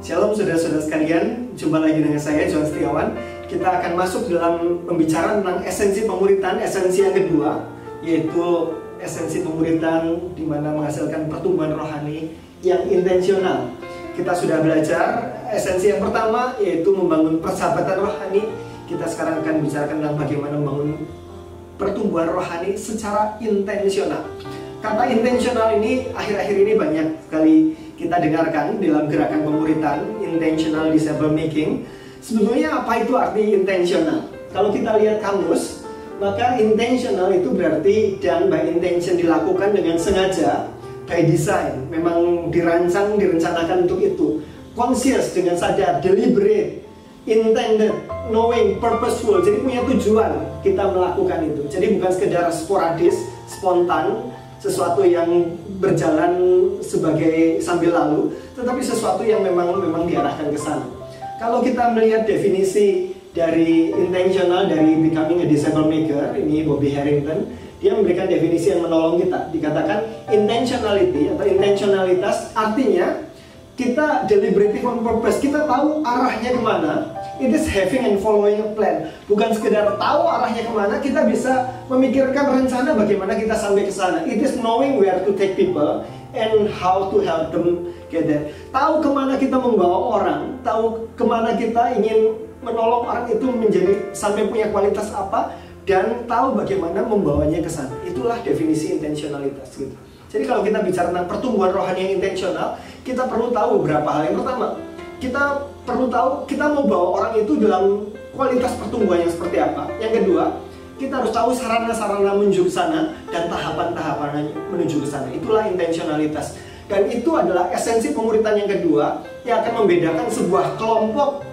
Shalom saudara-saudara sekalian, jumpa lagi dengan saya John Setiawan. Kita akan masuk dalam pembicaraan tentang esensi pemuritan, esensi yang kedua, yaitu esensi pemuritan di mana menghasilkan pertumbuhan rohani yang intensional. Kita sudah belajar esensi yang pertama, yaitu membangun persahabatan rohani. Kita sekarang akan bicarakan tentang bagaimana membangun pertumbuhan rohani secara intensional. Kata intensional ini akhir-akhir ini banyak sekali kita dengarkan dalam gerakan pemuritan, intentional disciple making. Sebetulnya apa itu arti intentional? Kalau kita lihat kamus, maka intentional itu berarti done by intention, dilakukan dengan sengaja, by design, memang dirancang, direncanakan untuk itu. Conscious, dengan sadar, deliberate, intended, knowing, purposeful, jadi punya tujuan kita melakukan itu. Jadi bukan sekedar sporadis, spontan, sesuatu yang berjalan sebagai sambil lalu, tetapi sesuatu yang memang diarahkan ke sana. Kalau kita melihat definisi dari intentional, dari becoming a disciple maker, ini Bobby Harrington, dia memberikan definisi yang menolong kita. Dikatakan intentionality atau intentionalitas artinya kita deliberative on purpose, kita tahu arahnya kemana. It is having and following a plan. Bukan sekedar tahu arahnya kemana, kita bisa memikirkan rencana bagaimana kita sampai ke sana. It is knowing where to take people and how to help them get there. Tahu kemana kita membawa orang, tahu kemana kita ingin menolong orang itu menjadi sampai punya kualitas apa, dan tahu bagaimana membawanya ke sana. Itulah definisi intentionalitas gitu. Jadi kalau kita bicara tentang pertumbuhan rohani yang intensional, kita perlu tahu beberapa hal. Yang pertama, kita perlu tahu kita mau bawa orang itu dalam kualitas pertumbuhan yang seperti apa. Yang kedua, kita harus tahu sarana-sarana menuju ke sana dan tahapan-tahapan menuju ke sana. Itulah intentionalitas. Dan itu adalah esensi pemuritan yang kedua yang akan membedakan sebuah kelompok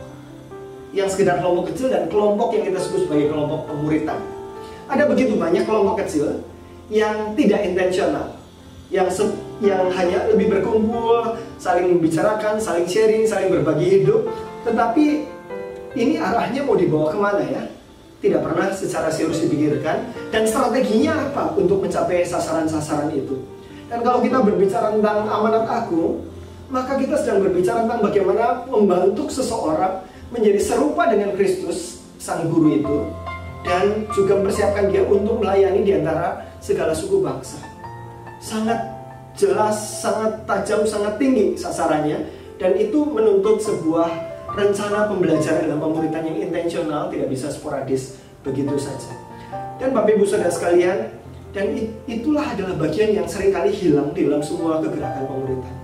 yang sekedar kelompok kecil dan kelompok yang kita sebut sebagai kelompok pemuritan. Ada begitu banyak kelompok kecil yang tidak intensional, yang hanya lebih berkumpul, saling membicarakan, saling sharing, saling berbagi hidup. Tetapi ini arahnya mau dibawa kemana ya? Tidak pernah secara serius dipikirkan. Dan strateginya apa untuk mencapai sasaran-sasaran itu? Dan kalau kita berbicara tentang amanat agung, maka kita sedang berbicara tentang bagaimana membantu seseorang menjadi serupa dengan Kristus, sang guru itu, dan juga mempersiapkan dia untuk melayani di antara segala suku bangsa. Sangat jelas, sangat tajam, sangat tinggi sasarannya, dan itu menuntut sebuah rencana pembelajaran dalam pemuritan yang intensional, tidak bisa sporadis begitu saja. Dan Bapak Ibu Saudara sekalian, dan itulah adalah bagian yang seringkali hilang di dalam semua kegerakan pemuritan.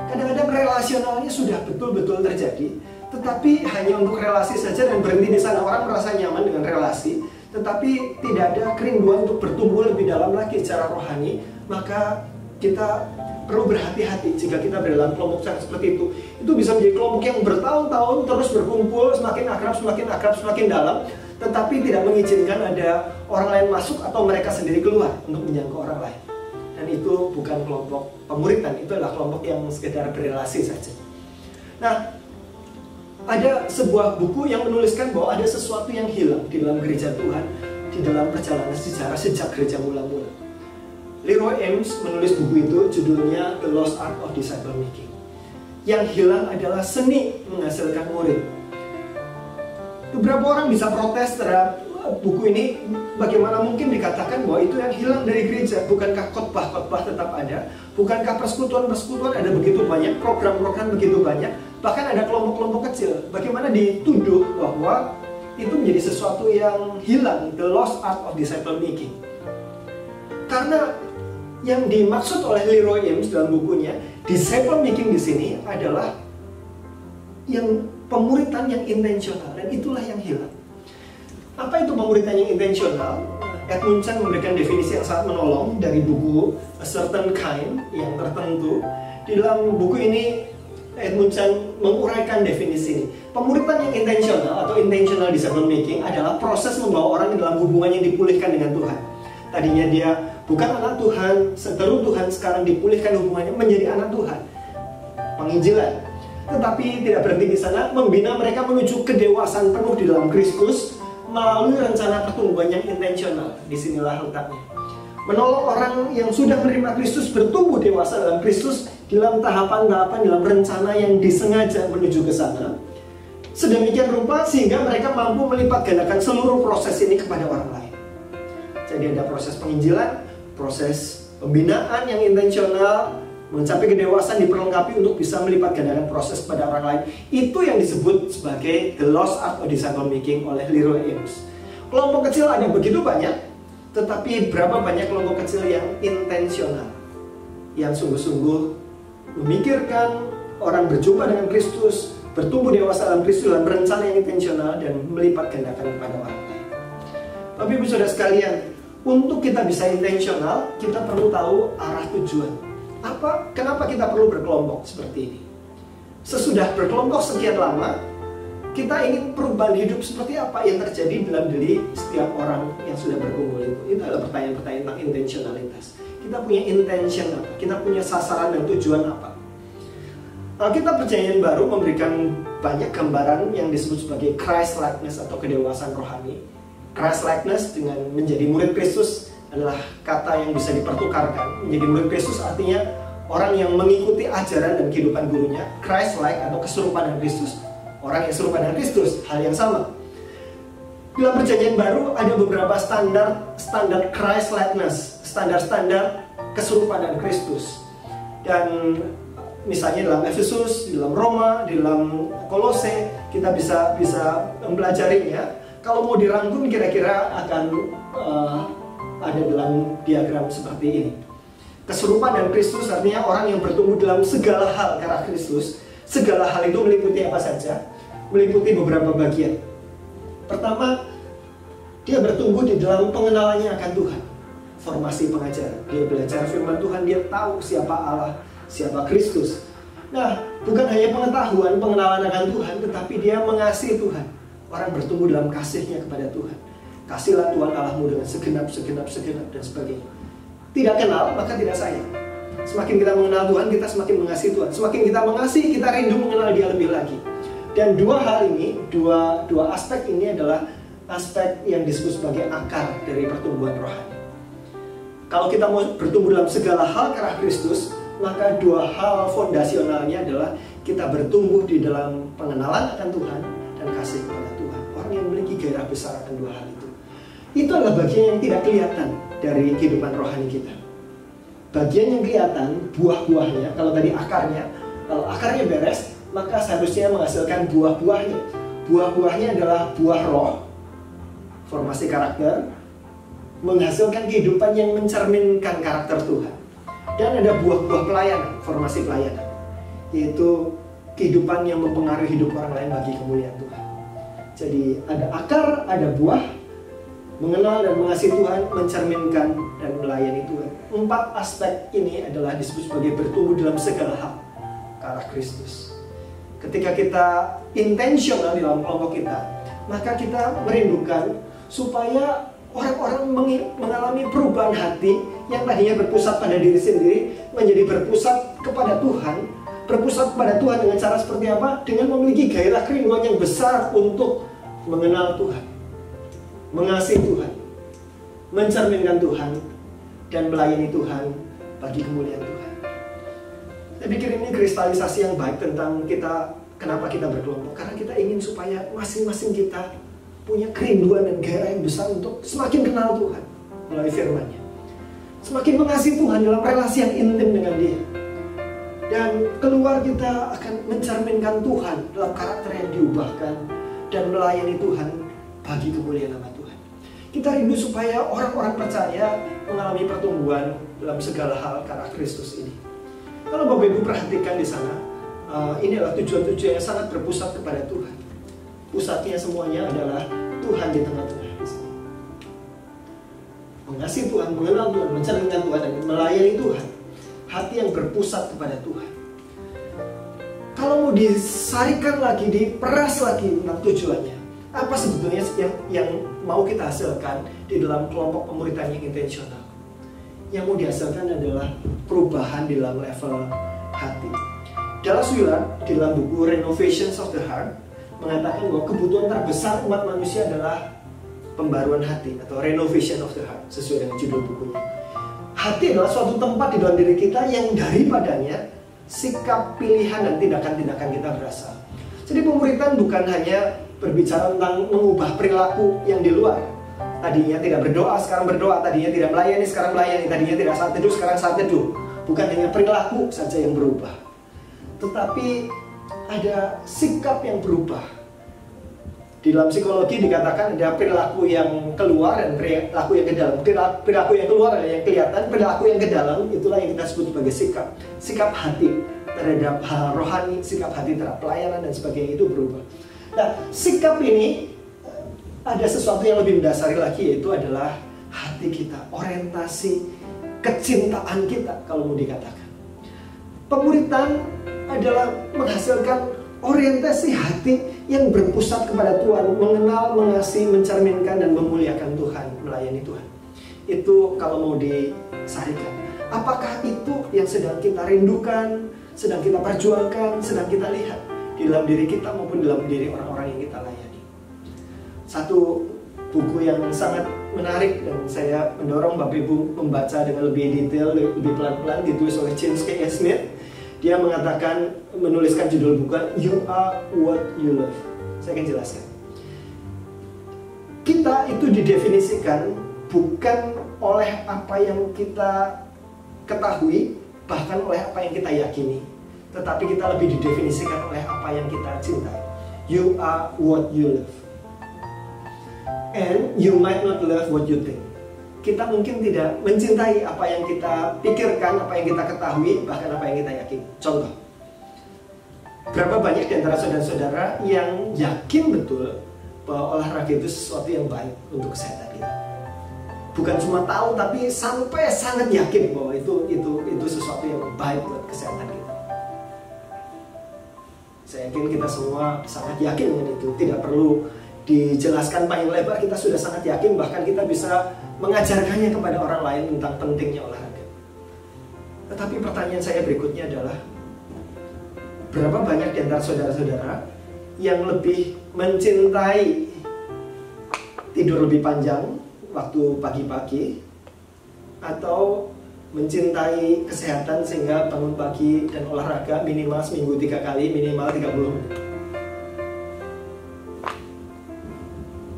Kadang-kadang relasionalnya sudah betul-betul terjadi, tetapi hanya untuk relasi saja dan berhenti di sana. Orang merasa nyaman dengan relasi, tetapi tidak ada kerinduan untuk bertumbuh lebih dalam lagi secara rohani. Maka kita perlu berhati-hati jika kita berada dalam kelompok seperti itu. Itu bisa menjadi kelompok yang bertahun-tahun terus berkumpul, semakin akrab, semakin dalam, tetapi tidak mengizinkan ada orang lain masuk atau mereka sendiri keluar untuk menjangkau orang lain. Dan itu bukan kelompok pemuritan, itu adalah kelompok yang sekedar berelasi saja. Nah, ada sebuah buku yang menuliskan bahwa ada sesuatu yang hilang di dalam gereja Tuhan, di dalam perjalanan sejarah sejak gereja mula-mula. Leroy Ames menulis buku itu, judulnya The Lost Art of Disciple Making. Yang hilang adalah seni menghasilkan murid. Beberapa orang bisa protes terhadap buku ini, bagaimana mungkin dikatakan bahwa itu yang hilang dari gereja? Bukankah khotbah-khotbah tetap ada? Bukankah persekutuan-persekutuan ada begitu banyak, program-program begitu banyak? Bahkan ada kelompok-kelompok kecil. Bagaimana dituduh bahwa itu menjadi sesuatu yang hilang, the lost art of disciple making? Karena yang dimaksud oleh Leroy Ames dalam bukunya, disciple making di sini adalah yang pemuritan yang intensional, dan itulah yang hilang. Apa itu pemuritan yang intensional? Edmund Chen memberikan definisi yang sangat menolong dari buku A Certain Kind, yang tertentu. Di dalam buku ini Edmund Chen menguraikan definisi ini. Pemuritan yang intensional atau intentional disciple making adalah proses membawa orang ke dalam hubungan yang dipulihkan dengan Tuhan. Tadinya dia bukan anak Tuhan, seteru Tuhan, sekarang dipulihkan hubungannya menjadi anak Tuhan. Penginjilan. Tetapi tidak berhenti di sana, membina mereka menuju kedewasaan penuh di dalam Kristus melalui rencana pertumbuhan yang intensional. Disinilah letaknya. Menolong orang yang sudah menerima Kristus bertumbuh dewasa dewasa dalam Kristus, dalam tahapan-tahapan, dalam rencana yang disengaja menuju ke sana. Sedemikian rupa sehingga mereka mampu melipat gandakan seluruh proses ini kepada orang lain. Jadi ada proses penginjilan, proses pembinaan yang intensional, mencapai kedewasaan diperlengkapi untuk bisa melipat gandakan proses pada orang lain. Itu yang disebut sebagai the lost art of disciple making oleh Leroy Ames. Kelompok kecil ada begitu banyak, tetapi berapa banyak kelompok kecil yang intensional, yang sungguh-sungguh memikirkan orang berjumpa dengan Kristus, bertumbuh dewasa dalam Kristus dalam rencana yang intensional dan melipat gandakan kepada orang lain. Tapi Ibu Saudara sekalian, untuk kita bisa intensional, kita perlu tahu arah tujuan. Kenapa kita perlu berkelompok seperti ini? Sesudah berkelompok sekian lama, kita ingin perubahan hidup seperti apa yang terjadi dalam diri setiap orang yang sudah berkumpul itu. Itu adalah pertanyaan-pertanyaan tentang intentionalitas. Kita punya intention apa? Kita punya sasaran dan tujuan apa? Alkitab Perjanjian Baru memberikan banyak gambaran yang disebut sebagai Christ-likeness atau kedewasaan rohani. Christ-likeness dengan menjadi murid Kristus adalah kata yang bisa dipertukarkan. Menjadi murid Kristus artinya orang yang mengikuti ajaran dan kehidupan gurunya. Christ-like atau keserupaan dengan Kristus. Orang yang serupa dengan Kristus, hal yang sama. Dalam Perjanjian Baru ada beberapa standar Christ-likeness, standar keserupaan dengan Kristus. Dan misalnya dalam Efesus, dalam Roma, dalam Kolose, kita bisa mempelajarinya. Kalau mau dirangkum kira-kira akan ada dalam diagram seperti ini. Keserupaan dengan Kristus artinya orang yang bertumbuh dalam segala hal karena Kristus. Segala hal itu meliputi apa saja? Meliputi beberapa bagian. Pertama, dia bertumbuh di dalam pengenalannya akan Tuhan. Formasi pengajaran. Dia belajar firman Tuhan, dia tahu siapa Allah, siapa Kristus. Nah, bukan hanya pengetahuan, pengenalan akan Tuhan, tetapi dia mengasihi Tuhan. Orang bertumbuh dalam kasihnya kepada Tuhan. Kasihlah Tuhan Allahmu dengan segenap dan sebagainya. Tidak kenal, maka tidak sayang. Semakin kita mengenal Tuhan, kita semakin mengasihi Tuhan. Semakin kita mengasihi, kita rindu mengenal Dia lebih lagi. Dan dua hal ini, dua aspek ini adalah aspek yang disebut sebagai akar dari pertumbuhan rohani. Kalau kita mau bertumbuh dalam segala hal karena Kristus, maka dua hal fondasionalnya adalah kita bertumbuh di dalam pengenalan akan Tuhan dan kasih kepada Tuhan. Orang yang memiliki gairah besar akan dua hal itu. Itu adalah bagian yang tidak kelihatan dari kehidupan rohani kita. Bagian yang kelihatan, buah-buahnya, kalau tadi akarnya, kalau akarnya beres, maka seharusnya menghasilkan buah-buahnya. Buah-buahnya adalah buah roh, formasi karakter, menghasilkan kehidupan yang mencerminkan karakter Tuhan. Dan ada buah-buah pelayanan, formasi pelayanan, yaitu kehidupan yang mempengaruhi hidup orang lain bagi kemuliaan Tuhan. Jadi ada akar, ada buah, mengenal dan mengasihi Tuhan, mencerminkan dan melayani Tuhan. 4 aspek ini adalah disebut sebagai bertumbuh dalam segala hal ke arah Kristus. Ketika kita intensional di dalam kelompok kita, maka kita merindukan supaya orang-orang mengalami perubahan hati yang tadinya berpusat pada diri sendiri menjadi berpusat kepada Tuhan. Berpusat kepada Tuhan dengan cara seperti apa? Dengan memiliki gairah kerinduan yang besar untuk mengenal Tuhan, mengasihi Tuhan, mencerminkan Tuhan, dan melayani Tuhan bagi kemuliaan Tuhan. Saya pikir ini kristalisasi yang baik tentang kenapa kita berkelompok. Karena kita ingin supaya masing-masing kita punya kerinduan dan gairah yang besar untuk semakin kenal Tuhan melalui firman-Nya. Semakin mengasihi Tuhan dalam relasi yang intim dengan Dia. Dan keluar kita akan mencerminkan Tuhan dalam karakter yang diubahkan dan melayani Tuhan bagi kemuliaan nama Tuhan. Kita rindu supaya orang-orang percaya mengalami pertumbuhan dalam segala hal karena Kristus ini. Kalau Bapak Ibu perhatikan di sana, ini adalah tujuan-tujuan yang sangat berpusat kepada Tuhan. Pusatnya semuanya adalah Tuhan di tengah-tengah. Mengasihi Tuhan, mengenal Tuhan, mencerminkan Tuhan, dan melayani Tuhan. Hati yang berpusat kepada Tuhan. Kalau mau disarikan lagi, diperas lagi tentang tujuannya, apa sebetulnya yang mau kita hasilkan di dalam kelompok pemuritan yang intensional? Yang mau dihasilkan adalah perubahan di dalam level hati. Dallas Willard di dalam buku Renovations of the Heart mengatakan bahwa kebutuhan terbesar umat manusia adalah pembaruan hati atau renovation of the heart, sesuai dengan judul bukunya. hati adalah suatu tempat di dalam diri kita yang daripadanya sikap, pilihan, dan tindakan-tindakan kita berasal. Jadi pemuritan bukan hanya berbicara tentang mengubah perilaku yang di luar. Tadinya tidak berdoa, sekarang berdoa. Tadinya tidak melayani, sekarang melayani. Tadinya tidak saat teduh, sekarang saat teduh. Bukan hanya perilaku saja yang berubah, tetapi ada sikap yang berubah. Di dalam psikologi dikatakan ada perilaku yang keluar dan perilaku yang ke dalam. Perilaku yang keluar adalah yang kelihatan, perilaku yang ke dalam itulah yang kita sebut sebagai sikap. Sikap hati terhadap hal rohani, sikap hati terhadap pelayanan dan sebagainya itu berubah. Nah, sikap ini ada sesuatu yang lebih mendasari lagi, yaitu adalah hati kita, orientasi kecintaan kita kalau mau dikatakan. Pemuritan adalah menghasilkan orientasi hati yang berpusat kepada Tuhan, mengenal, mengasihi, mencerminkan, dan memuliakan Tuhan, melayani Tuhan. Itu kalau mau disarikan. Apakah itu yang sedang kita rindukan, sedang kita perjuangkan, sedang kita lihat di dalam diri kita maupun dalam diri orang-orang yang kita layani? Satu buku yang sangat menarik dan saya mendorong Bapak Ibu membaca dengan lebih detail, lebih pelan-pelan, ditulis oleh James K. Smith. Dia mengatakan, menuliskan judul buku You Are What You Love. Saya akan jelaskan. Kita itu didefinisikan bukan oleh apa yang kita ketahui, bahkan oleh apa yang kita yakini, tetapi kita lebih didefinisikan oleh apa yang kita cintai. You are what you love. And you might not love what you think. Kita mungkin tidak mencintai apa yang kita pikirkan, apa yang kita ketahui, bahkan apa yang kita yakini. Contoh, berapa banyak di antara saudara-saudara yang yakin betul bahwa olahraga itu sesuatu yang baik untuk kesehatan kita? Bukan cuma tahu, tapi sampai sangat yakin bahwa itu sesuatu yang baik buat kesehatan kita. Saya yakin kita semua sangat yakin dengan itu. Tidak perlu dijelaskan panjang lebar, kita sudah sangat yakin, bahkan kita bisa mengajarkannya kepada orang lain tentang pentingnya olahraga. Tetapi pertanyaan saya berikutnya adalah, berapa banyak di antara saudara-saudara yang lebih mencintai tidur lebih panjang waktu pagi-pagi, atau mencintai kesehatan sehingga bangun pagi dan olahraga minimal seminggu 3 kali, minimal 30 menit?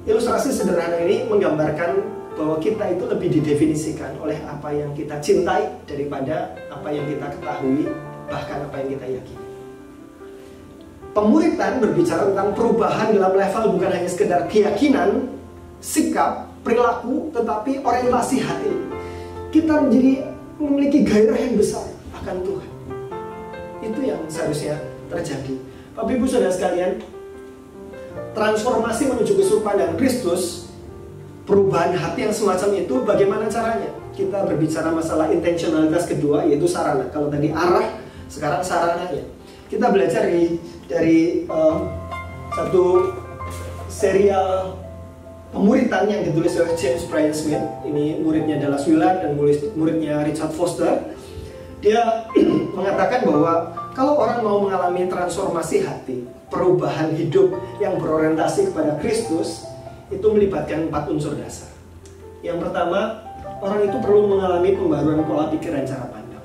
Ilustrasi sederhana ini menggambarkan bahwa kita itu lebih didefinisikan oleh apa yang kita cintai daripada apa yang kita ketahui, bahkan apa yang kita yakini. Pemuritan berbicara tentang perubahan dalam level bukan hanya sekedar keyakinan, sikap, perilaku, tetapi orientasi hati. Kita menjadi memiliki gairah yang besar akan Tuhan. Itu yang seharusnya terjadi. Bapak Ibu Saudara sekalian, transformasi menuju keserupan Kristus, perubahan hati yang semacam itu, bagaimana caranya? Kita berbicara masalah intentionalitas kedua, yaitu sarana. Kalau tadi arah, sekarang sarananya. Kita belajar dari satu serial pemuritan yang ditulis oleh James Bryan Smith. Ini muridnya Dallas Willard dan muridnya Richard Foster. Dia mengatakan bahwa kalau orang mau mengalami transformasi hati, perubahan hidup yang berorientasi kepada Kristus, itu melibatkan 4 unsur dasar. Yang pertama, orang itu perlu mengalami pembaruan pola pikir dan cara pandang.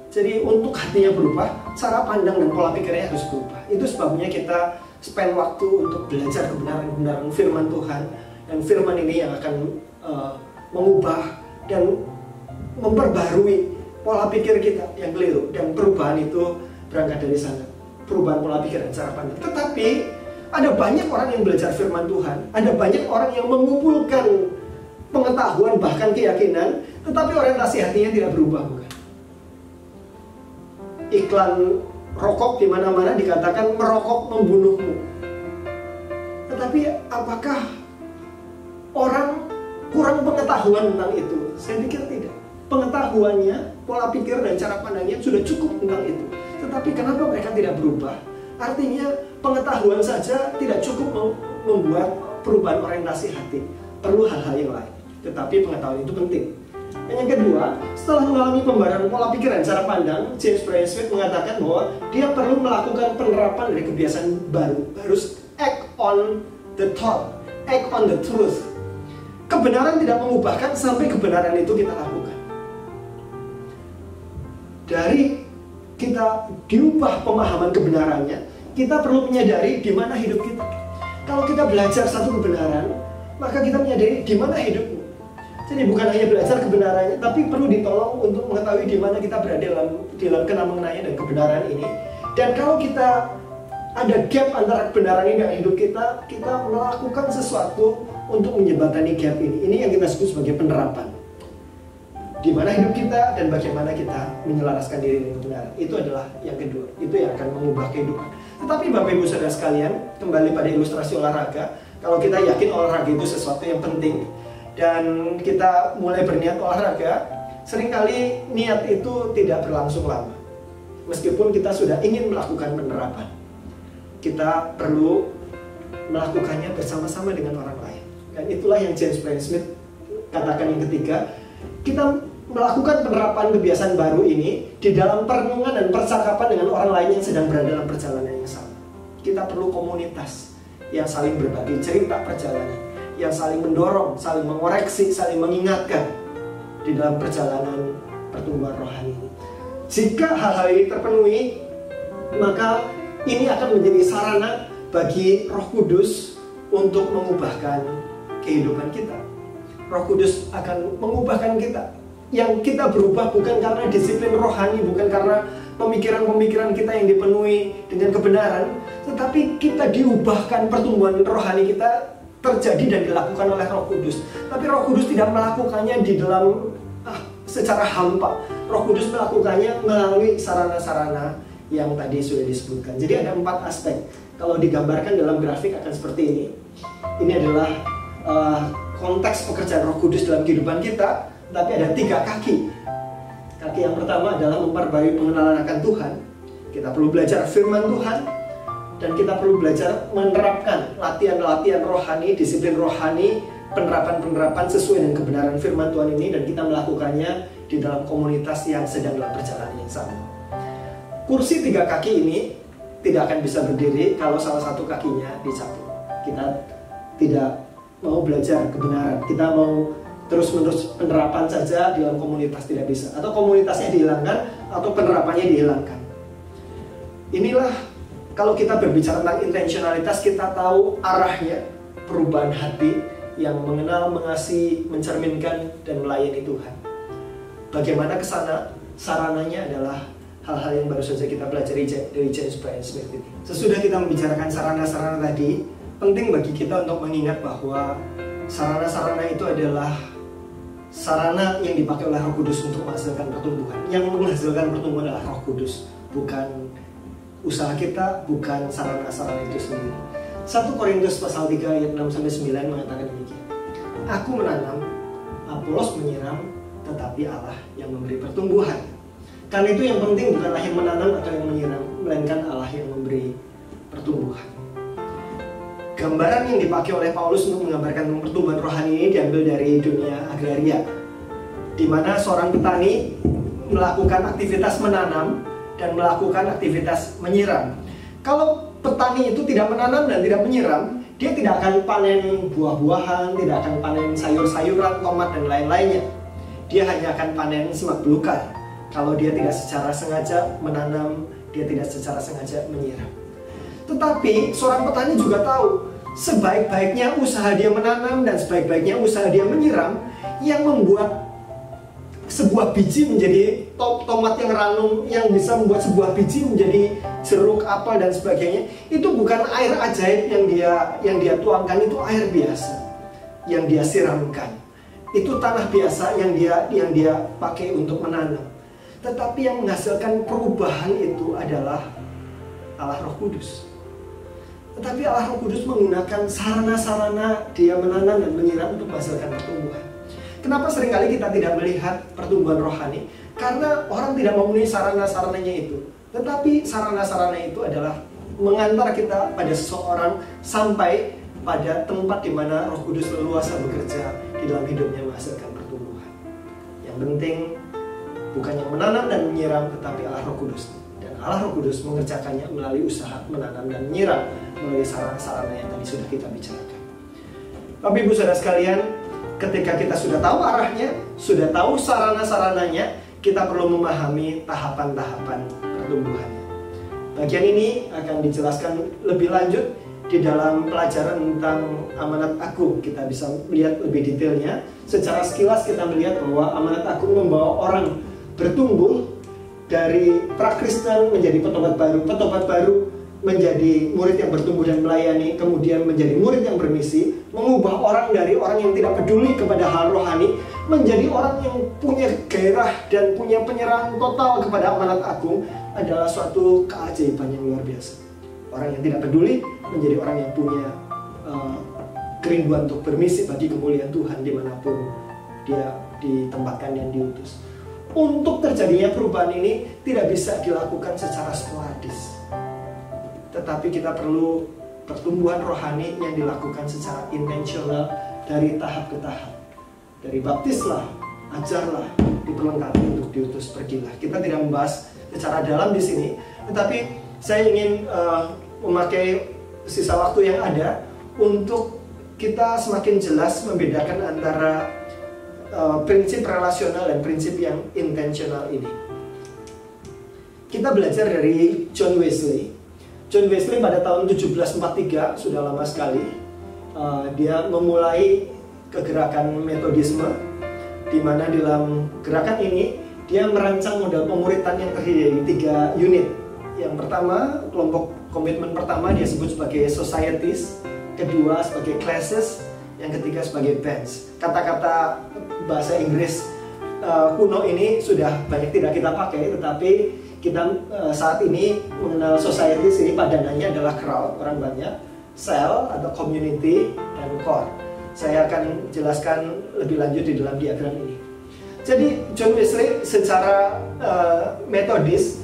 Jadi untuk hatinya berubah, cara pandang dan pola pikirnya harus berubah. Itu sebabnya kita spend waktu untuk belajar kebenaran-kebenaran firman Tuhan. Dan firman ini yang akan mengubah dan memperbarui pola pikir kita yang keliru. Dan perubahan itu berangkat dari sana. Perubahan pola pikir dan cara pandang. Tetapi ada banyak orang yang belajar firman Tuhan, ada banyak orang yang mengumpulkan pengetahuan bahkan keyakinan, tetapi orientasi hatinya tidak berubah, bukan? Iklan rokok di mana-mana dikatakan merokok membunuhmu. Tetapi apakah orang kurang pengetahuan tentang itu? Saya pikir tidak. Pengetahuannya, pola pikir dan cara pandangnya sudah cukup tentang itu. Tetapi kenapa mereka tidak berubah? Artinya pengetahuan saja tidak cukup membuat perubahan orientasi hati. Perlu hal-hal yang lain. Tetapi pengetahuan itu penting. Dan yang kedua, setelah mengalami pembaruan pola pikir dan cara pandang, James Bryan Smith mengatakan bahwa dia perlu melakukan penerapan dari kebiasaan baru. Harus act on the thought, act on the truth. Kebenaran tidak mengubahkan sampai kebenaran itu kita lakukan. dari kita diubah pemahaman kebenarannya, kita perlu menyadari di mana hidup kita. Kalau kita belajar satu kebenaran, maka kita menyadari di mana hidupmu. Jadi bukan hanya belajar kebenarannya, tapi perlu ditolong untuk mengetahui di mana kita berada dalam kenang-mengenanya dan kebenaran ini. Dan kalau kita ada gap antara kebenaran ini dan hidup kita, kita melakukan sesuatu untuk menjembatani gap ini. Ini yang kita sebut sebagai penerapan. Di mana hidup kita dan bagaimana kita menyelaraskan diri dengan kebenaran. Itu adalah yang kedua. Itu yang akan mengubah kehidupan. Tetapi Bapak Ibu Saudara sekalian, kembali pada ilustrasi olahraga. Kalau kita yakin olahraga itu sesuatu yang penting dan kita mulai berniat olahraga, seringkali niat itu tidak berlangsung lama. Meskipun kita sudah ingin melakukan penerapan, kita perlu melakukannya bersama-sama dengan orang lain. Dan itulah yang James Bryan Smith katakan yang ketiga, kita melakukan penerapan kebiasaan baru ini di dalam perenungan dan percakapan dengan orang lain yang sedang berada dalam perjalanan yang sama. Kita perlu komunitas yang saling berbagi cerita perjalanan, yang saling mendorong, saling mengoreksi, saling mengingatkan di dalam perjalanan pertumbuhan rohani ini. Jika hal-hal ini terpenuhi, maka ini akan menjadi sarana bagi Roh Kudus untuk mengubahkan kehidupan kita. Roh Kudus akan mengubahkan kita. Yang kita berubah bukan karena disiplin rohani, bukan karena pemikiran-pemikiran kita yang dipenuhi dengan kebenaran, tetapi kita diubahkan, pertumbuhan rohani kita terjadi dan dilakukan oleh Roh Kudus. Tapi Roh Kudus tidak melakukannya di dalam secara hampa. Roh Kudus melakukannya melalui sarana-sarana yang tadi sudah disebutkan. Jadi ada 4 aspek. Kalau digambarkan dalam grafik akan seperti ini. Ini adalah konteks pekerjaan Roh Kudus dalam kehidupan kita. Tapi ada 3 kaki. Kaki yang pertama adalah memperbarui pengenalan akan Tuhan. Kita perlu belajar firman Tuhan. Dan kita perlu belajar menerapkan latihan-latihan rohani, disiplin rohani, penerapan-penerapan sesuai dengan kebenaran firman Tuhan ini. Dan kita melakukannya di dalam komunitas yang sedang dalam perjalanan yang sama. Kursi 3 kaki ini tidak akan bisa berdiri kalau salah satu kakinya dicabut. Kita tidak mau belajar kebenaran, kita mau terus-menerus penerapan saja di dalam komunitas, tidak bisa. Atau komunitasnya dihilangkan, atau penerapannya dihilangkan. Inilah kalau kita berbicara tentang intentionalitas, kita tahu arahnya, perubahan hati yang mengenal, mengasihi, mencerminkan, dan melayani Tuhan. Bagaimana ke sana? Sarananya adalah hal-hal yang baru saja kita pelajari dari James Bryan Smith ini. Sesudah kita membicarakan sarana-sarana tadi, penting bagi kita untuk mengingat bahwa sarana-sarana itu adalah sarana yang dipakai oleh Roh Kudus untuk menghasilkan pertumbuhan. Yang menghasilkan pertumbuhan adalah Roh Kudus, bukan usaha kita, bukan sarana-sarana itu sendiri. 1 Korintus pasal 3 ayat 6-9 mengatakan demikian. Aku menanam, Apolos menyiram, tetapi Allah yang memberi pertumbuhan. Karena itu yang penting bukanlah yang menanam atau yang menyiram, melainkan Allah yang memberi pertumbuhan. Gambaran yang dipakai oleh Paulus untuk menggambarkan pertumbuhan rohani ini diambil dari dunia agraria, di mana seorang petani melakukan aktivitas menanam dan melakukan aktivitas menyiram. Kalau petani itu tidak menanam dan tidak menyiram, dia tidak akan panen buah-buahan, tidak akan panen sayur-sayuran, tomat dan lain-lainnya. Dia hanya akan panen semak belukar. Kalau dia tidak secara sengaja menanam, dia tidak secara sengaja menyiram. Tetapi seorang petani juga tahu sebaik-baiknya usaha dia menanam dan sebaik-baiknya usaha dia menyiram, yang membuat sebuah biji menjadi tomat yang ranum, yang bisa membuat sebuah biji menjadi jeruk, apel dan sebagainya, itu bukan air ajaib yang dia tuangkan, itu air biasa yang dia siramkan. Itu tanah biasa yang dia pakai untuk menanam. Tetapi yang menghasilkan perubahan itu adalah Allah Roh Kudus. Tetapi Allah Roh Kudus menggunakan sarana-sarana dia menanam dan menyiram untuk menghasilkan pertumbuhan. Kenapa seringkali kita tidak melihat pertumbuhan rohani? Karena orang tidak memenuhi sarana-sarananya itu. Tetapi sarana-sarana itu adalah mengantar kita pada seseorang sampai pada tempat di mana Roh Kudus leluasa bekerja di dalam hidupnya menghasilkan pertumbuhan. Yang penting bukan yang menanam dan menyiram, tetapi Allah Roh Kudus. Allah Roh Kudus mengerjakannya melalui usaha menanam dan menyiram melalui sarana-sarana yang tadi sudah kita bicarakan. Bapak Ibu Saudara sekalian, ketika kita sudah tahu arahnya, sudah tahu sarana-sarananya, kita perlu memahami tahapan-tahapan pertumbuhannya. Bagian ini akan dijelaskan lebih lanjut di dalam pelajaran tentang amanat agung. Kita bisa melihat lebih detailnya. Secara sekilas kita melihat bahwa amanat agung membawa orang bertumbuh dari prakristen menjadi petobat baru menjadi murid yang bertumbuh dan melayani, kemudian menjadi murid yang bermisi, mengubah orang dari orang yang tidak peduli kepada hal rohani menjadi orang yang punya gairah dan punya penyerahan total kepada amanat agung. Adalah suatu keajaiban yang luar biasa. Orang yang tidak peduli menjadi orang yang punya kerinduan untuk bermisi bagi kemuliaan Tuhan dimanapun dia ditempatkan dan diutus. Untuk terjadinya perubahan ini tidak bisa dilakukan secara sporadis, tetapi kita perlu pertumbuhan rohani yang dilakukan secara intensional dari tahap ke tahap. Dari baptislah, ajarlah, diperlengkapi untuk diutus, pergilah. Kita tidak membahas secara dalam di sini, tetapi saya ingin memakai sisa waktu yang ada untuk kita semakin jelas membedakan antara prinsip relasional dan prinsip yang intensional ini. Kita belajar dari John Wesley. John Wesley pada tahun 1743, sudah lama sekali, dia memulai kegerakan metodisme, di mana dalam gerakan ini dia merancang model pemuritan yang terdiri dari 3 unit. Yang pertama, kelompok komitmen pertama dia sebut sebagai societies, kedua sebagai classes, yang ketiga sebagai bands. Kata-kata bahasa Inggris kuno ini sudah banyak tidak kita pakai, tetapi kita saat ini mengenal societies ini padanannya adalah crowd, orang banyak, cell atau community, dan core. Saya akan jelaskan lebih lanjut di dalam diagram ini. Jadi John Wesley secara metodis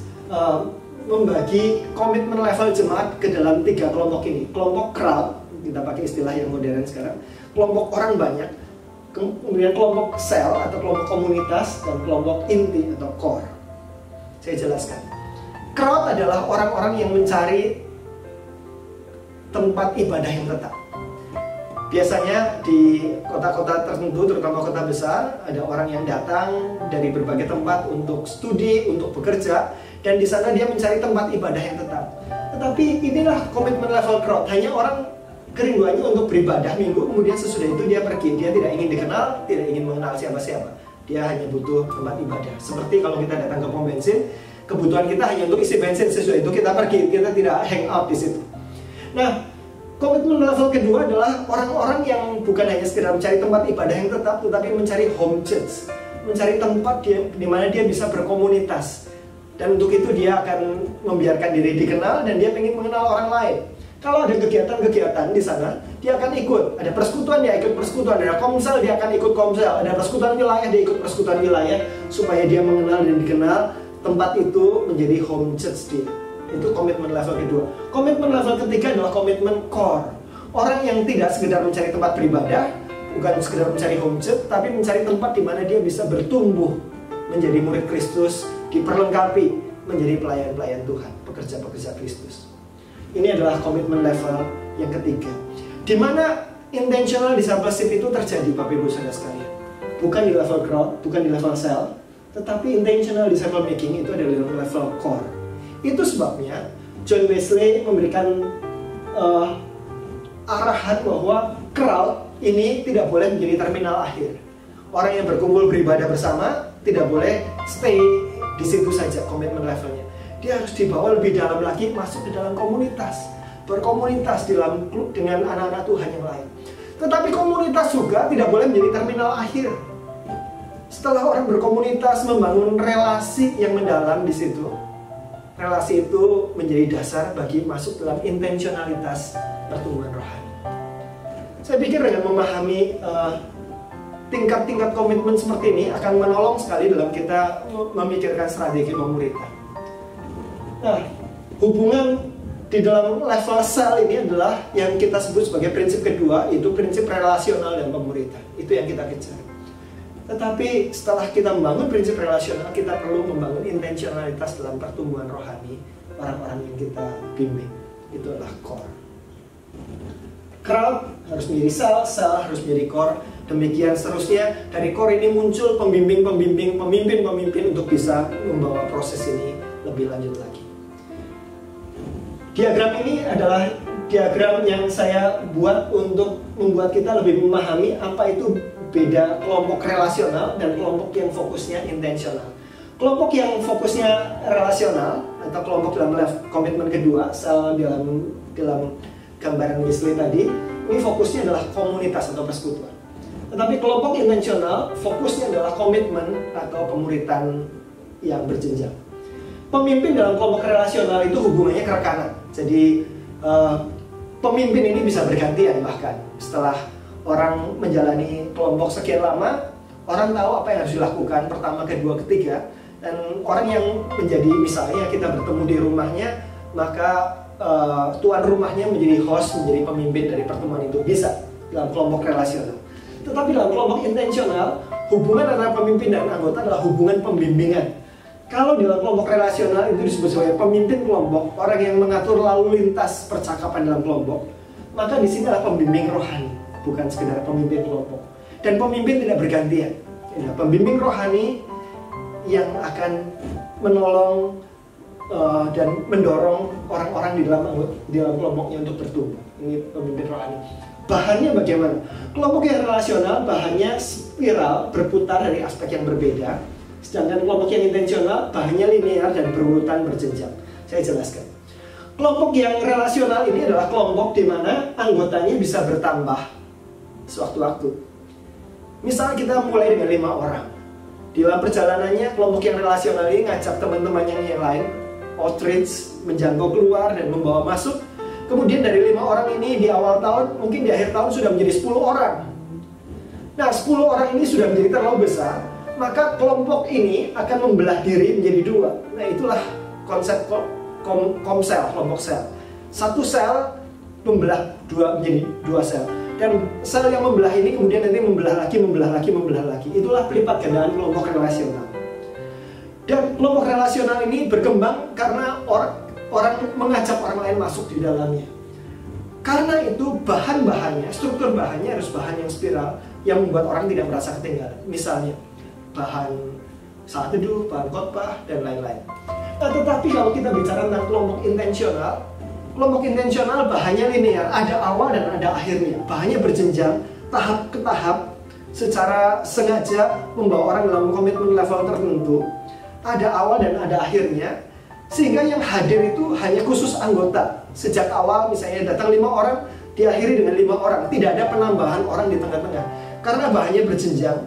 membagi komitmen level jemaat ke dalam 3 kelompok ini. Kelompok crowd, kita pakai istilah yang modern sekarang, kelompok orang banyak, kemudian kelompok cell atau kelompok komunitas, dan kelompok inti atau core. Saya jelaskan. Crowd adalah orang-orang yang mencari tempat ibadah yang tetap. Biasanya di kota-kota tertentu, terutama kota besar, ada orang yang datang dari berbagai tempat untuk studi, untuk bekerja, dan di sana dia mencari tempat ibadah yang tetap. Tetapi inilah komitmen level crowd. Hanya orang kerinduannya untuk beribadah minggu, kemudian sesudah itu dia pergi. Dia tidak ingin dikenal, tidak ingin mengenal siapa-siapa. Dia hanya butuh tempat ibadah. Seperti kalau kita datang ke pom bensin, kebutuhan kita hanya untuk isi bensin, sesudah itu kita pergi, kita tidak hang out di situ. Nah, komitmen level kedua adalah orang-orang yang bukan hanya sekedar mencari tempat ibadah yang tetap, tetapi mencari home church, mencari tempat di mana dia bisa berkomunitas. Dan untuk itu dia akan membiarkan diri dikenal dan dia ingin mengenal orang lain. Kalau ada kegiatan-kegiatan di sana, dia akan ikut. Ada persekutuan, dia ikut persekutuan. Ada komsel, dia akan ikut komsel. Ada persekutuan wilayah, dia ikut persekutuan wilayah, supaya dia mengenal dan dikenal. Tempat itu menjadi home church dia. Itu komitmen level kedua. Komitmen level ketiga adalah komitmen core. Orang yang tidak sekedar mencari tempat beribadah, bukan sekedar mencari home church, tapi mencari tempat di mana dia bisa bertumbuh menjadi murid Kristus, diperlengkapi menjadi pelayan-pelayan Tuhan, pekerja-pekerja Kristus. Ini adalah komitmen level yang ketiga, di mana intentional discipleship itu terjadi, Bapak Ibu Saudara sekalian. Bukan di level crowd, bukan di level cell, tetapi intentional disciple making itu ada di level core. Itu sebabnya John Wesley memberikan arahan bahwa crowd ini tidak boleh menjadi terminal akhir. Orang yang berkumpul beribadah bersama tidak boleh stay di situ saja komitmen levelnya. Dia harus dibawa lebih dalam lagi, masuk ke dalam komunitas, berkomunitas dalam klub dengan anak-anak Tuhan yang lain. Tetapi komunitas juga tidak boleh menjadi terminal akhir. Setelah orang berkomunitas, membangun relasi yang mendalam di situ, relasi itu menjadi dasar bagi masuk dalam intensionalitas pertumbuhan rohani. Saya pikir dengan memahami tingkat-tingkat komitmen seperti ini akan menolong sekali dalam kita memikirkan strategi pemuritan. Nah, hubungan di dalam level sel ini adalah yang kita sebut sebagai prinsip kedua, yaitu prinsip relasional dan pemuritan. Itu yang kita kejar. Tetapi setelah kita membangun prinsip relasional, kita perlu membangun intensionalitas dalam pertumbuhan rohani orang-orang yang kita bimbing. Itu adalah core. Crowd harus menjadi sel, sel harus menjadi core. Demikian seterusnya, dari core ini muncul pemimpin-pemimpin untuk bisa membawa proses ini lebih lanjut lagi. Diagram ini adalah diagram yang saya buat untuk membuat kita lebih memahami apa itu beda kelompok relasional dan kelompok yang fokusnya intensional. Kelompok yang fokusnya relasional atau kelompok dalam komitmen kedua, sel dalam gambaran Wesley tadi, ini fokusnya adalah komunitas atau persekutuan. Tetapi kelompok intensional fokusnya adalah komitmen atau pemuritan yang berjenjang. Pemimpin dalam kelompok relasional itu hubungannya kerekanan. Jadi pemimpin ini bisa bergantian, bahkan setelah orang menjalani kelompok sekian lama, orang tahu apa yang harus dilakukan pertama, kedua, ketiga. Dan orang yang menjadi, misalnya kita bertemu di rumahnya, maka tuan rumahnya menjadi host, menjadi pemimpin dari pertemuan itu, bisa dalam kelompok relasional. Tetapi dalam kelompok intensional, hubungan antara pemimpin dan anggota adalah hubungan pembimbingan. Kalau dalam kelompok relasional itu disebut sebagai pemimpin kelompok, orang yang mengatur lalu lintas percakapan dalam kelompok, maka di sini adalah pembimbing rohani, bukan sekedar pemimpin kelompok. Dan pemimpin tidak bergantian. Ya, pembimbing rohani yang akan menolong dan mendorong orang-orang di dalam kelompoknya untuk bertumbuh. Ini pemimpin rohani. Bahannya bagaimana? Kelompok yang relasional bahannya spiral, berputar dari aspek yang berbeda. Sedangkan kelompok yang intensional bahannya linear dan berurutan berjenjang. Saya jelaskan. Kelompok yang relasional ini adalah kelompok di mana anggotanya bisa bertambah sewaktu-waktu. Misal kita mulai dengan 5 orang. Di dalam perjalanannya, kelompok yang relasional ini ngajak teman-temannya yang lain, outreach, menjangkau keluar dan membawa masuk. Kemudian dari 5 orang ini di awal tahun, mungkin di akhir tahun sudah menjadi 10 orang. Nah, 10 orang ini sudah menjadi terlalu besar, maka kelompok ini akan membelah diri menjadi 2. Nah, itulah konsep komsel, kelompok sel. Satu sel membelah menjadi 2 sel. Dan sel yang membelah ini kemudian nanti membelah lagi. Itulah pelipat gandaan kelompok relasional. Dan kelompok relasional ini berkembang karena orang mengajak orang lain masuk di dalamnya. Karena itu bahan-bahannya, struktur bahannya harus bahan yang spiral yang membuat orang tidak merasa ketinggalan. Misalnya bahan saat teduh, bahan khotbah, dan lain-lain. Nah, tetapi kalau kita bicara tentang kelompok intensional bahannya linear, ada awal dan ada akhirnya. Bahannya berjenjang, tahap ke tahap, secara sengaja membawa orang dalam komitmen level tertentu. Ada awal dan ada akhirnya. Sehingga yang hadir itu hanya khusus anggota. Sejak awal misalnya datang 5 orang, diakhiri dengan 5 orang. Tidak ada penambahan orang di tengah-tengah. Karena bahannya berjenjang.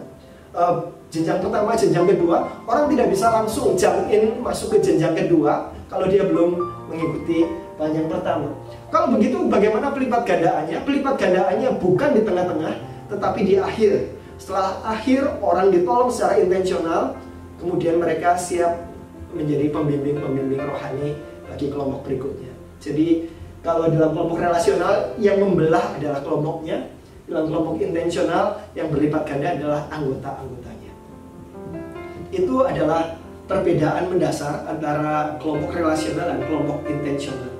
Jenjang pertama, jenjang kedua, orang tidak bisa langsung jump in masuk ke jenjang kedua kalau dia belum mengikuti bahan yang pertama. Kalau begitu bagaimana pelipat gandaannya? Pelipat gandaannya bukan di tengah-tengah, tetapi di akhir. Setelah akhir, orang ditolong secara intensional, kemudian mereka siap menjadi pembimbing rohani bagi kelompok berikutnya. Jadi kalau dalam kelompok relasional yang membelah adalah kelompoknya, dalam kelompok intensional yang berlipat ganda adalah anggota-anggotanya. Itu adalah perbedaan mendasar antara kelompok relasional dan kelompok intensional.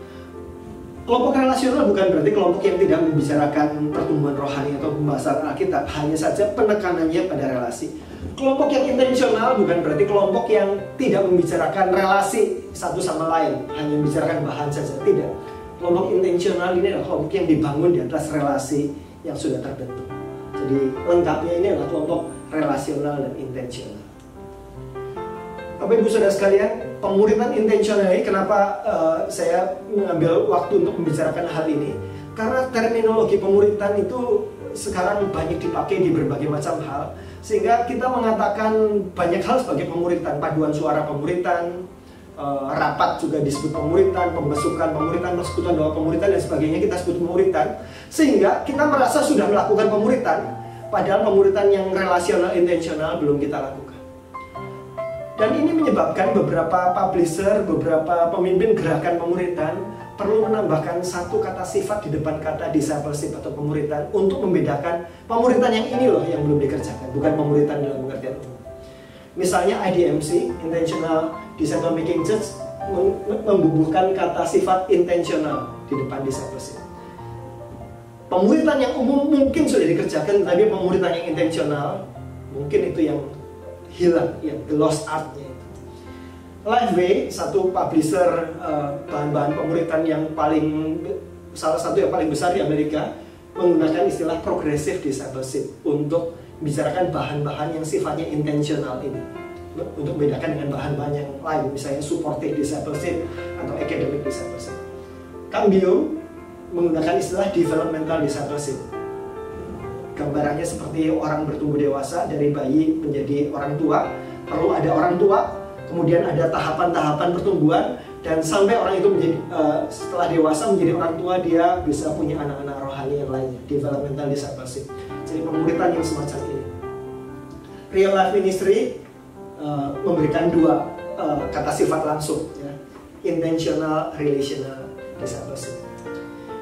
Kelompok relasional bukan berarti kelompok yang tidak membicarakan pertumbuhan rohani atau pembahasan Alkitab, hanya saja penekanannya pada relasi. Kelompok yang intensional bukan berarti kelompok yang tidak membicarakan relasi satu sama lain, hanya membicarakan bahan saja, tidak. Kelompok intensional ini adalah kelompok yang dibangun di atas relasi yang sudah terbentuk. Jadi lengkapnya ini adalah kelompok relasional dan intensional. Bapak Ibu Saudara sekalian, pemuritan intensional ini kenapa saya mengambil waktu untuk membicarakan hal ini? Karena terminologi pemuritan itu sekarang banyak dipakai di berbagai macam hal, sehingga kita mengatakan banyak hal sebagai pemuritan. Paduan suara pemuritan, rapat juga disebut pemuritan, pembesukan pemuritan, persekutuan doa pemuritan dan sebagainya kita sebut pemuritan. Sehingga kita merasa sudah melakukan pemuritan, padahal pemuritan yang relasional intensional belum kita lakukan. Dan ini menyebabkan beberapa publisher, beberapa pemimpin gerakan pemuritan perlu menambahkan satu kata sifat di depan kata discipleship atau pemuritan untuk membedakan pemuritan yang ini loh yang belum dikerjakan, bukan pemuritan dalam pengertian umum. Misalnya IDMC, Intentional Disciple Making Church, membubuhkan kata sifat intentional di depan discipleship. Pemuritan yang umum mungkin sudah dikerjakan, tapi pemuritan yang intensional mungkin itu yang hilang, yang the lost art-nya. Lifeway, satu publisher bahan-bahan pemuritan yang salah satu yang paling besar di Amerika, menggunakan istilah progressive discipleship untuk membicarakan bahan-bahan yang sifatnya intensional ini, untuk membedakan dengan bahan-bahan yang lain, misalnya supportive discipleship atau academic discipleship. Cambio menggunakan istilah developmental discipleship. Gambarannya seperti orang bertumbuh dewasa dari bayi menjadi orang tua, perlu ada orang tua, kemudian ada tahapan-tahapan pertumbuhan, dan sampai orang itu menjadi setelah dewasa menjadi orang tua, dia bisa punya anak-anak rohani yang lainnya. Developmental discipleship. Jadi pemuritan yang semacam ini. Real life ministry memberikan dua kata sifat langsung, ya. Intentional, relational discipleship.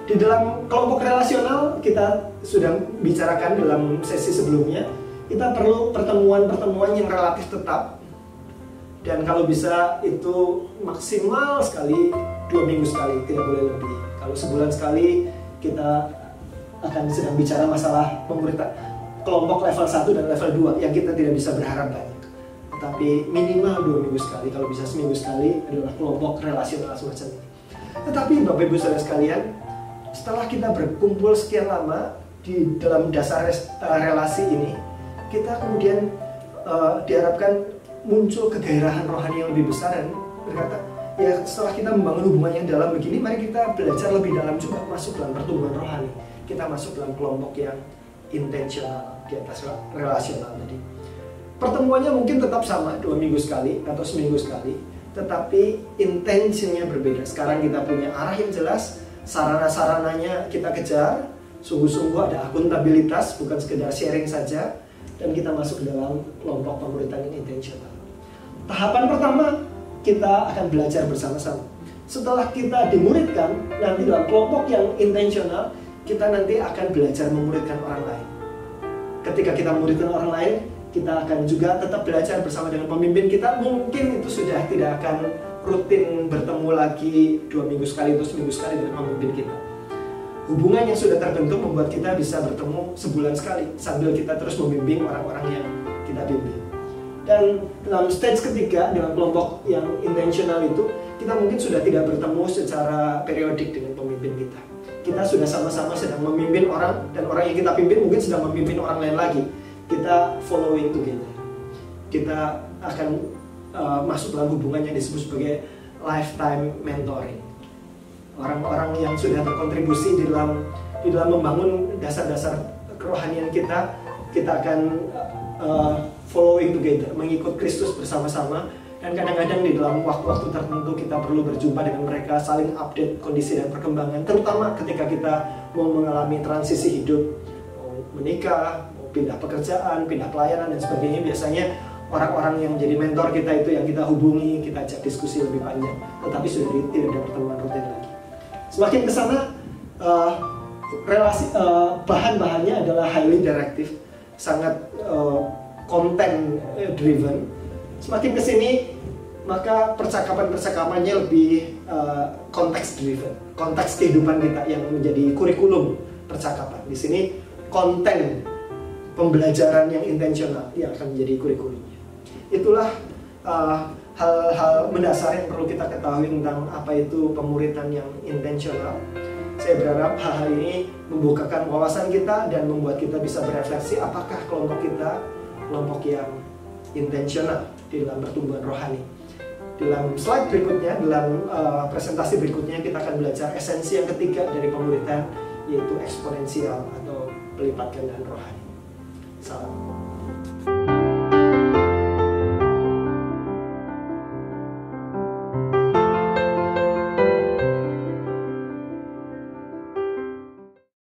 Di dalam kelompok relasional, kita sudah bicarakan dalam sesi sebelumnya, kita perlu pertemuan-pertemuan yang relatif tetap. Dan kalau bisa itu maksimal sekali 2 minggu sekali, tidak boleh lebih. Kalau sebulan sekali, kita akan sedang bicara masalah pemuritan kelompok level 1 dan level 2 yang kita tidak bisa berharap banyak. Tetapi minimal 2 minggu sekali, kalau bisa seminggu sekali adalah kelompok relasional semacam ini. Tetapi Bapak Ibu Saudara sekalian, setelah kita berkumpul sekian lama di dalam dasar relasi ini, kita kemudian diharapkan muncul kegairahan rohani yang lebih besar dan berkata, ya setelah kita membangun hubungan yang dalam begini, mari kita belajar lebih dalam juga, masuk dalam pertumbuhan rohani. Kita masuk dalam kelompok yang intensional di atas relasional tadi. Pertemuannya mungkin tetap sama, 2 minggu sekali atau seminggu sekali, tetapi intensinya berbeda. Sekarang kita punya arah yang jelas, sarana-sarananya kita kejar, sungguh-sungguh ada akuntabilitas, bukan sekedar sharing saja, dan kita masuk dalam kelompok pemuritan yang intensional. Tahapan pertama, kita akan belajar bersama-sama. Setelah kita dimuridkan, nanti dalam kelompok yang intensional, kita nanti akan belajar memuridkan orang lain. Ketika kita memuridkan orang lain, kita akan juga tetap belajar bersama dengan pemimpin kita. Mungkin itu sudah tidak akan rutin bertemu lagi 2 minggu sekali atau seminggu sekali dengan pemimpin kita. Hubungan yang sudah terbentuk membuat kita bisa bertemu sebulan sekali sambil kita terus membimbing orang-orang yang kita bimbing. Dan dalam stage ketiga, dalam kelompok yang intensional itu, kita mungkin sudah tidak bertemu secara periodik dengan pemimpin kita. Kita sudah sama-sama sedang memimpin orang, dan orang yang kita pimpin mungkin sedang memimpin orang lain lagi. Kita following together. Kita akan masuk dalam hubungan yang disebut sebagai lifetime mentoring. Orang-orang yang sudah berkontribusi di dalam membangun dasar-dasar kerohanian kita akan following together, mengikut Kristus bersama-sama. Dan kadang-kadang di dalam waktu-waktu tertentu kita perlu berjumpa dengan mereka, saling update kondisi dan perkembangan, terutama ketika kita mau mengalami transisi hidup, mau menikah, mau pindah pekerjaan, pindah pelayanan dan sebagainya. Biasanya orang-orang yang menjadi mentor kita itu yang kita hubungi, kita ajak diskusi lebih panjang, tetapi sudah tidak ada pertemuan rutin lagi. Semakin ke sana, bahan-bahannya adalah highly directive, sangat content driven. Semakin ke sini, maka percakapan-percakapannya lebih konteks driven, konteks kehidupan kita yang menjadi kurikulum percakapan. Di sini konten pembelajaran yang intensional yang akan menjadi kurikulumnya. Itulah hal-hal mendasar yang perlu kita ketahui tentang apa itu pemuritan yang intensional. Saya berharap hal-hal ini membukakan wawasan kita dan membuat kita bisa berefleksi apakah kelompok kita kelompok yang intensional di dalam pertumbuhan rohani. Dalam slide berikutnya, dalam presentasi berikutnya, kita akan belajar esensi yang ketiga dari pemuritan, yaitu eksponensial atau pelipat gandaan rohani. Salam.